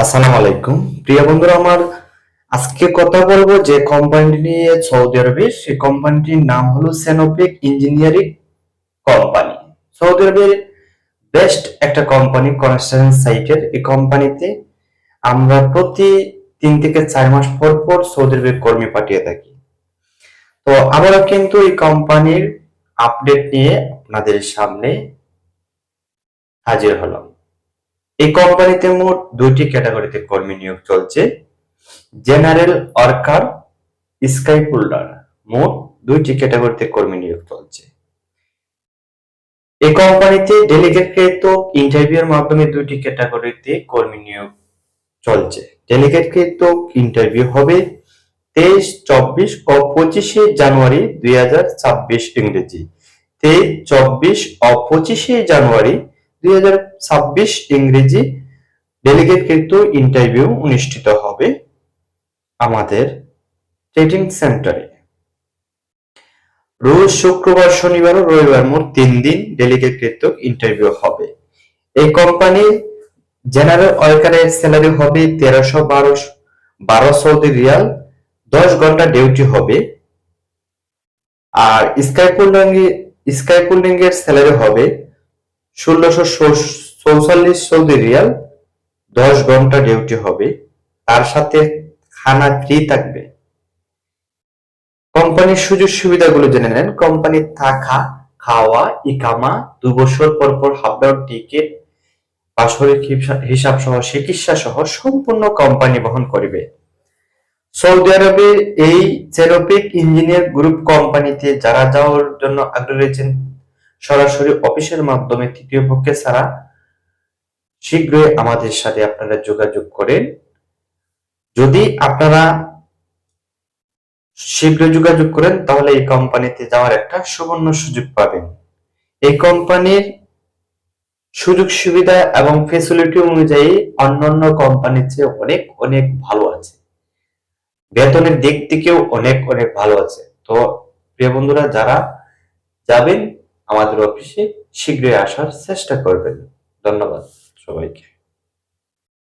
আসসালামু আলাইকুম প্রিয় বন্ধুরা আমার আজকে কথা বলবো যে কোম্পানিটি নিয়ে সৌদি আরবে সেই কোম্পানিটির নাম হলো সেনোপিক ইঞ্জিনিয়ারিং কোম্পানি। সৌদি আরবের বেস্ট একটা কোম্পানি কনস্ট্রাকশন সাইটের। এই কোম্পানিতে আমরা প্রতি 3 থেকে 4 মাস পর পর সৌদি আরবে কর্মী পাঠিয়ে থাকি। তো আবারও কিন্তু এই কোম্পানির আপডেট নিয়ে আপনাদের সামনে হাজির হলাম। এই কোম্পানিতে মোট 2টি ক্যাটাগরিতে কর্মী নিয়োগ চলছে, জেনারেল ওয়ার্কার, স্কাই পুল্ডার। মোট 2টি ক্যাটাগরিতে কর্মী নিয়োগ চলছে। এই কোম্পানিতে ডেলিগেটকৃত ইন্টারভিউর মাধ্যমে 2টি ক্যাটাগরিতে কর্মী নিয়োগ চলছে। ডেলিগেটকৃত ইন্টারভিউ হবে 23, 24 ও 25শে জানুয়ারি 2026 ইংরেজি। 23, 24 ও 25শে জানুয়ারি 2026 ইংরেজি ডেলিগেটকৃত ইন্টারভিউ অনুষ্ঠিত হবে আমাদের ট্রেনিং সেন্টারে। রোজ শুক্রবার, শনিবার ও রবিবার মোট 3 দিন ডেলিগেটকৃত ইন্টারভিউ হবে। এই কোম্পানির জেনারেল ওয়ার্কারের স্যালারি হবে 1312 সৌদি রিয়াল, 10 ঘন্টা ডিউটি হবে। আর স্কাইপুলিং এর স্যালারি হবে 1644 সৌদি রিয়াল, 10 ঘন্টা ডিউটি হবে। তার সাথে খানা ফ্রি থাকবে। কোম্পানির সুযোগ সুবিধাগুলো জেনে নেন। কোম্পানির থাকা, খাওয়া, ইকামা, 2 বছর পর পর হাফ ডাউন টিকিট, বাৎসরিক হিসাব সহ চিকিৎসা সহ সম্পূর্ণ কোম্পানি বহন করবে। সৌদি আরবের এই সেনোপিক ইঞ্জিনিয়ার গ্রুপ কোম্পানিতে যারা যাওয়ার জন্য আগ্রহী রয়েছেন, সরাসরি অফিসের মাধ্যমে তৃতীয় পক্ষে ছাড়া শীঘ্রই আমাদের সাথে আপনারা যোগাযোগ করেন। যদি আপনারা শীঘ্র যোগাযোগ করেন তাহলে এই কোম্পানিতে যাওয়ার একটা সুবর্ণ সুযোগ পাবেন। এই কোম্পানির সুযোগ সুবিধা এবং ফ্যাসিলিটি অনুযায়ী অন্যান্য কোম্পানির চেয়ে অনেক অনেক ভালো আছে। বেতনের দিক থেকেও অনেক অনেক ভালো আছে। তো প্রিয় বন্ধুরা, যারা যাবেন আমাদের অফিসে শীঘ্রই আসার চেষ্টা করবেন। ধন্যবাদ সবাইকে।